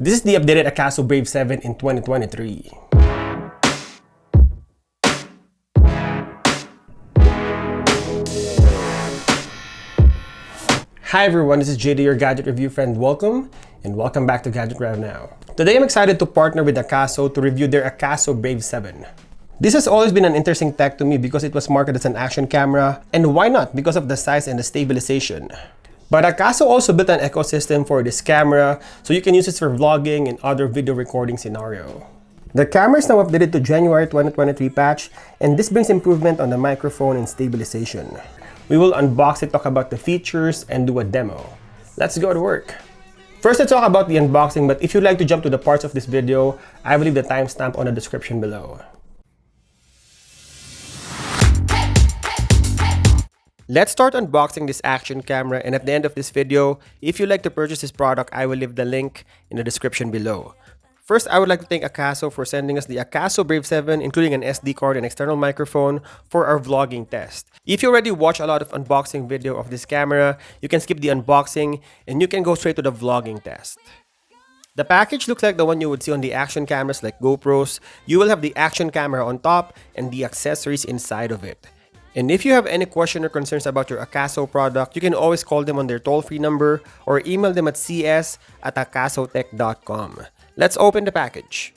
This is the updated Akaso Brave 7 in 2023. Hi everyone, this is JD, your gadget review friend. Welcome back to GadgetRevNow. Today I'm excited to partner with Akaso to review their Akaso Brave 7. This has always been an interesting tech to me because it was marketed as an action camera, and why not? Because of the size and the stabilization. But Akaso also built an ecosystem for this camera, so you can use it for vlogging and other video recording scenario. The camera is now updated to January 2023 patch, and this brings improvement on the microphone and stabilization. We will unbox it, talk about the features, and do a demo. Let's go to work. First, let's talk about the unboxing, but if you'd like to jump to the parts of this video, I will leave the timestamp on the description below. Let's start unboxing this action camera, and at the end of this video, if you'd like to purchase this product, I will leave the link in the description below. First, I would like to thank Akaso for sending us the Akaso Brave 7, including an SD card and external microphone for our vlogging test. If you already watch a lot of unboxing video of this camera, you can skip the unboxing and you can go straight to the vlogging test. The package looks like the one you would see on the action cameras like GoPros. You will have the action camera on top and the accessories inside of it. And if you have any question or concerns about your Akaso product, you can always call them on their toll-free number or email them at cs@akasotech.com. Let's open the package.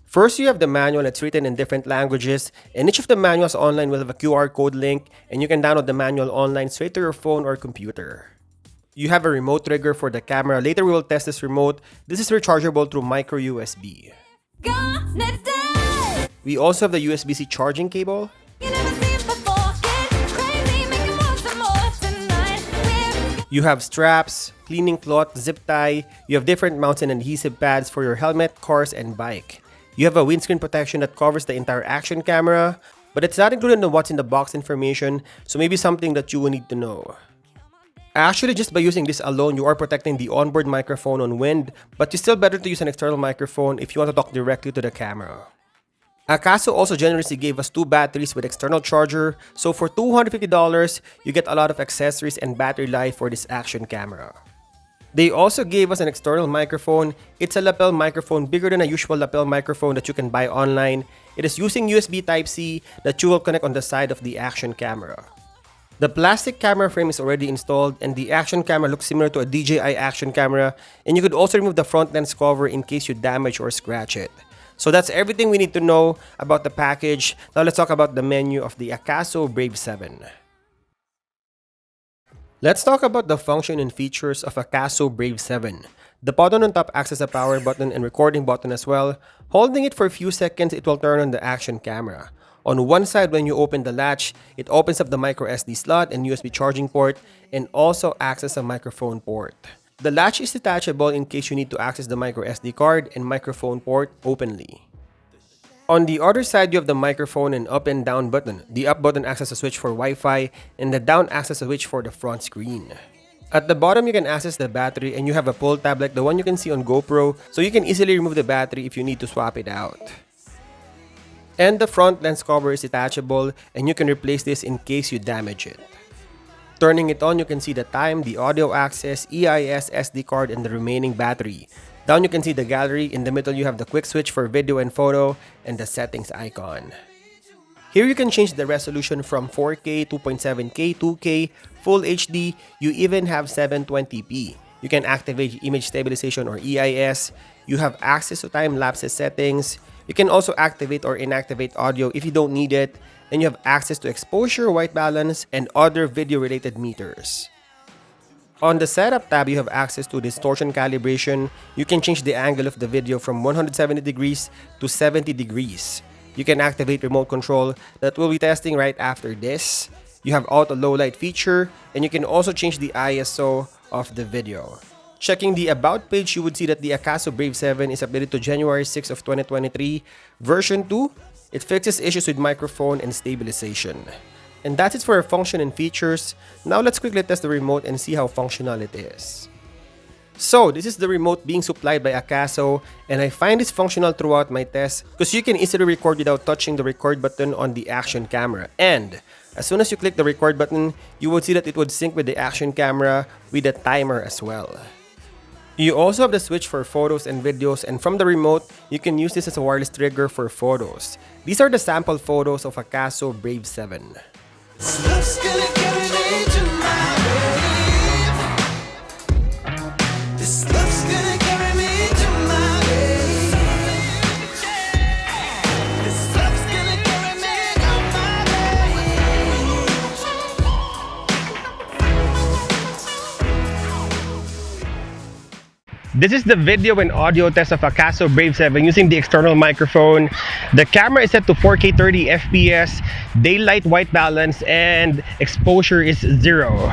First, you have the manual. It's written in different languages, and each of the manuals online will have a QR code link, and you can download the manual online straight to your phone or computer. You have a remote trigger for the camera. Later, we will test this remote. This is rechargeable through micro USB. We also have the USB-C charging cable. You have straps, cleaning cloth, zip tie. You have different mounts and adhesive pads for your helmet, cars, and bike. You have a windscreen protection that covers the entire action camera, but it's not included in the what's in the box information, so maybe something that you will need to know. Actually, just by using this alone, you are protecting the onboard microphone on wind, but it's still better to use an external microphone if you want to talk directly to the camera. Akaso also generously gave us 2 batteries with external charger, so for $250, you get a lot of accessories and battery life for this action camera. They also gave us an external microphone. It's a lapel microphone bigger than a usual lapel microphone that you can buy online. It is using USB Type-C that you will connect on the side of the action camera. The plastic camera frame is already installed, and the action camera looks similar to a DJI action camera, and you could also remove the front lens cover in case you damage or scratch it. So that's everything we need to know about the package. Now let's talk about the menu of the Akaso Brave 7. Let's talk about the function and features of Akaso Brave 7. The button on top acts as a power button and recording button as well. Holding it for a few seconds, it will turn on the action camera. On one side, when you open the latch, it opens up the micro SD slot and USB charging port, and also acts as a microphone port. The latch is detachable in case you need to access the micro SD card and microphone port openly. On the other side, you have the microphone and up and down button. The up button acts as a switch for Wi-Fi, and the down acts as a switch for the front screen. At the bottom, you can access the battery, and you have a pull tab like the one you can see on GoPro, so you can easily remove the battery if you need to swap it out. And the front lens cover is detachable, and you can replace this in case you damage it. Turning it on, you can see the time, the audio access, EIS, SD card, and the remaining battery. Down, you can see the gallery. In the middle, you have the quick switch for video and photo, and the settings icon. Here, you can change the resolution from 4K, 2.7K, 2K, Full HD. You even have 720p. You can activate image stabilization or EIS. You have access to time-lapse settings. You can also activate or inactivate audio if you don't need it, and you have access to exposure, white balance, and other video-related meters. On the setup tab, you have access to distortion calibration. You can change the angle of the video from 170 degrees to 70 degrees. You can activate remote control that we'll be testing right after this. You have auto low light feature, and you can also change the ISO of the video. Checking the About page, you would see that the Akaso Brave 7 is updated to January 6 of 2023. Version 2, it fixes issues with microphone and stabilization. And that's it for our function and features. Now let's quickly test the remote and see how functional it is. So, this is the remote being supplied by Akaso, and I find this functional throughout my tests because you can easily record without touching the record button on the action camera. And as soon as you click the record button, you would see that it would sync with the action camera with a timer as well. You also have the switch for photos and videos, and from the remote, you can use this as a wireless trigger for photos. These are the sample photos of Akaso Brave 7. This is the video and audio test of Akaso Brave 7 using the external microphone. The camera is set to 4K 30 FPS, daylight white balance, and exposure is 0.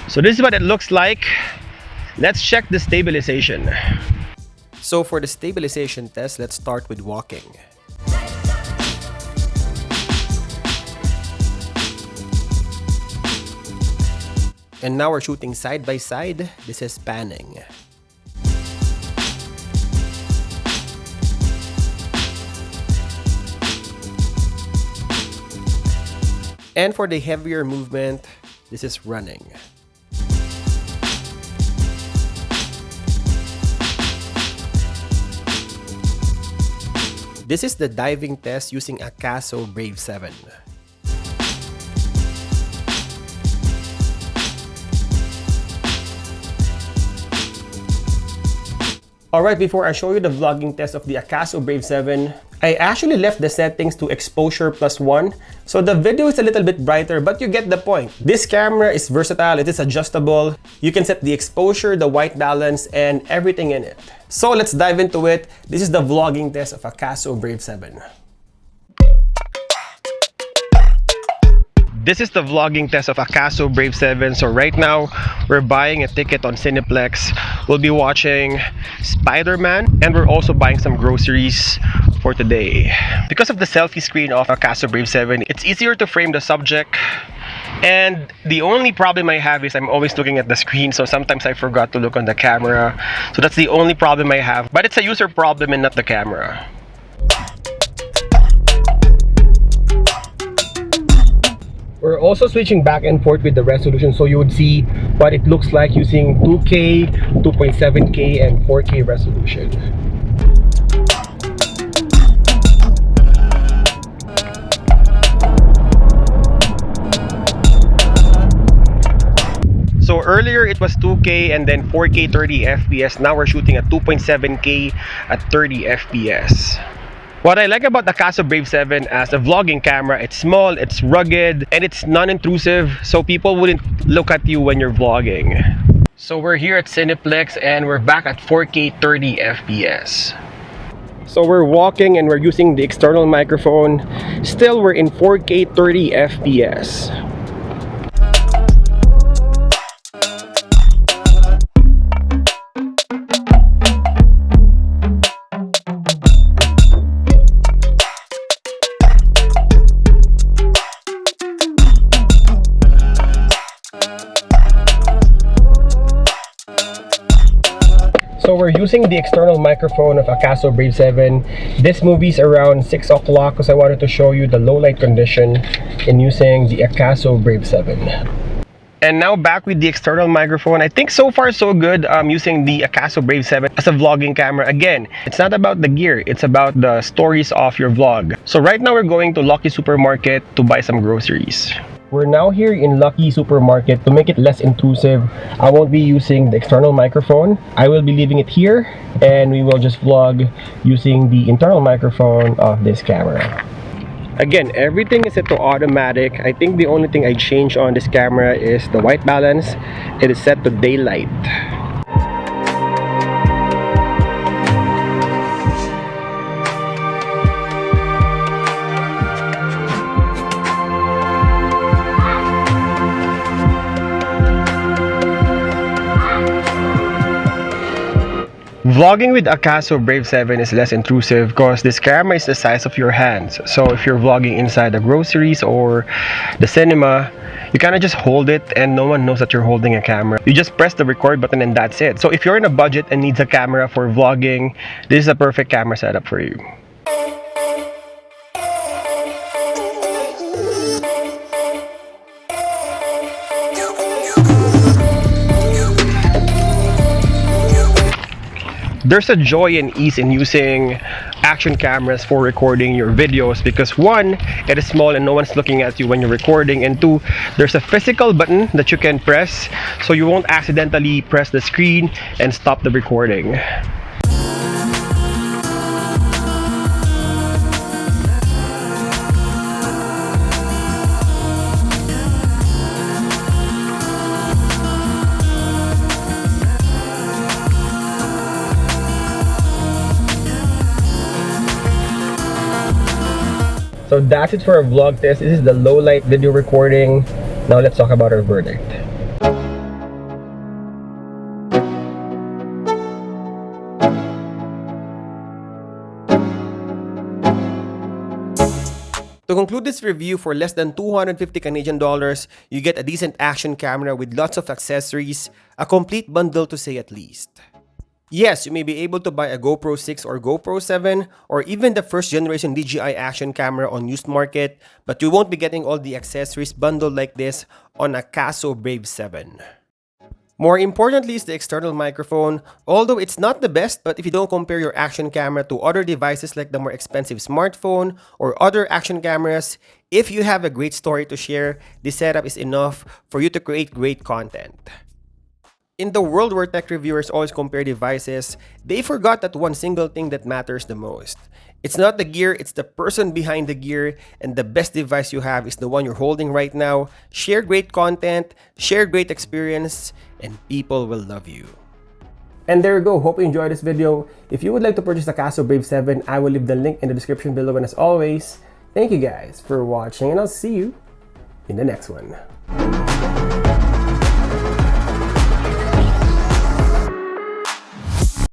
So this is what it looks like. Let's check the stabilization. So for the stabilization test, let's start with walking. And now we're shooting side by side. This is panning. And for the heavier movement, this is running. This is the diving test using Akaso Brave 7. Alright, before I show you the vlogging test of the Akaso Brave 7, I actually left the settings to exposure +1. So the video is a little bit brighter, but you get the point. This camera is versatile, it is adjustable. You can set the exposure, the white balance, and everything in it. So let's dive into it. This is the vlogging test of Akaso Brave 7. This is the vlogging test of Akaso Brave 7. So right now, we're buying a ticket on Cineplex. We'll be watching Spider-Man, and we're also buying some groceries for today. Because of the selfie screen of Akaso Brave 7, it's easier to frame the subject. And the only problem I have is I'm always looking at the screen, so sometimes I forgot to look on the camera. So that's the only problem I have. But it's a user problem and not the camera. We're also switching back and forth with the resolution, so you would see what it looks like using 2K, 2.7K, and 4K resolution. So earlier it was 2K and then 4K 30 FPS. Now we're shooting at 2.7K at 30 FPS. What I like about the Akaso Brave 7 as a vlogging camera, it's small, it's rugged, and it's non-intrusive, so people wouldn't look at you when you're vlogging. So we're here at Cineplex and we're back at 4K 30 FPS. So we're walking and we're using the external microphone. Still, we're in 4K 30 FPS. So we're using the external microphone of Akaso Brave 7. This movie's around 6 o'clock because I wanted to show you the low light condition in using the Akaso Brave 7. And now back with the external microphone. I think so far so good using the Akaso Brave 7 as a vlogging camera. Again, it's not about the gear, it's about the stories of your vlog. So right now we're going to Lucky Supermarket to buy some groceries. We're now here in Lucky Supermarket. To make it less intrusive, I won't be using the external microphone. I will be leaving it here and we will just vlog using the internal microphone of this camera. Again, everything is set to automatic. I think the only thing I change on this camera is the white balance. It is set to daylight. Vlogging with Akaso Brave 7 is less intrusive because this camera is the size of your hands. So if you're vlogging inside the groceries or the cinema, You kind of just hold it and no one knows that you're holding a camera. You just press the record button and that's it. So if you're in a budget and needs a camera for vlogging, this is a perfect camera setup for you. There's a joy and ease in using action cameras for recording your videos because one, it is small and no one's looking at you when you're recording, and two, there's a physical button that you can press so you won't accidentally press the screen and stop the recording. So that's it for our vlog test. This is the low light video recording. Now let's talk about our verdict. To conclude this review, for less than 250 Canadian dollars, you get a decent action camera with lots of accessories, a complete bundle to say at least. Yes, you may be able to buy a GoPro 6 or GoPro 7 or even the first generation DJI action camera on used market, but you won't be getting all the accessories bundled like this on a Akaso Brave 7. More importantly is the external microphone. Although it's not the best, but if you don't compare your action camera to other devices like the more expensive smartphone or other action cameras, if you have a great story to share, this setup is enough for you to create great content. In the world where tech reviewers always compare devices, they forgot that one single thing that matters the most. It's not the gear, it's the person behind the gear, and the best device you have is the one you're holding right now. Share great content, share great experience, and people will love you. And there you go. Hope you enjoyed this video. If you would like to purchase the Akaso Brave 7, I will leave the link in the description below. And as always, thank you guys for watching, and I'll see you in the next one.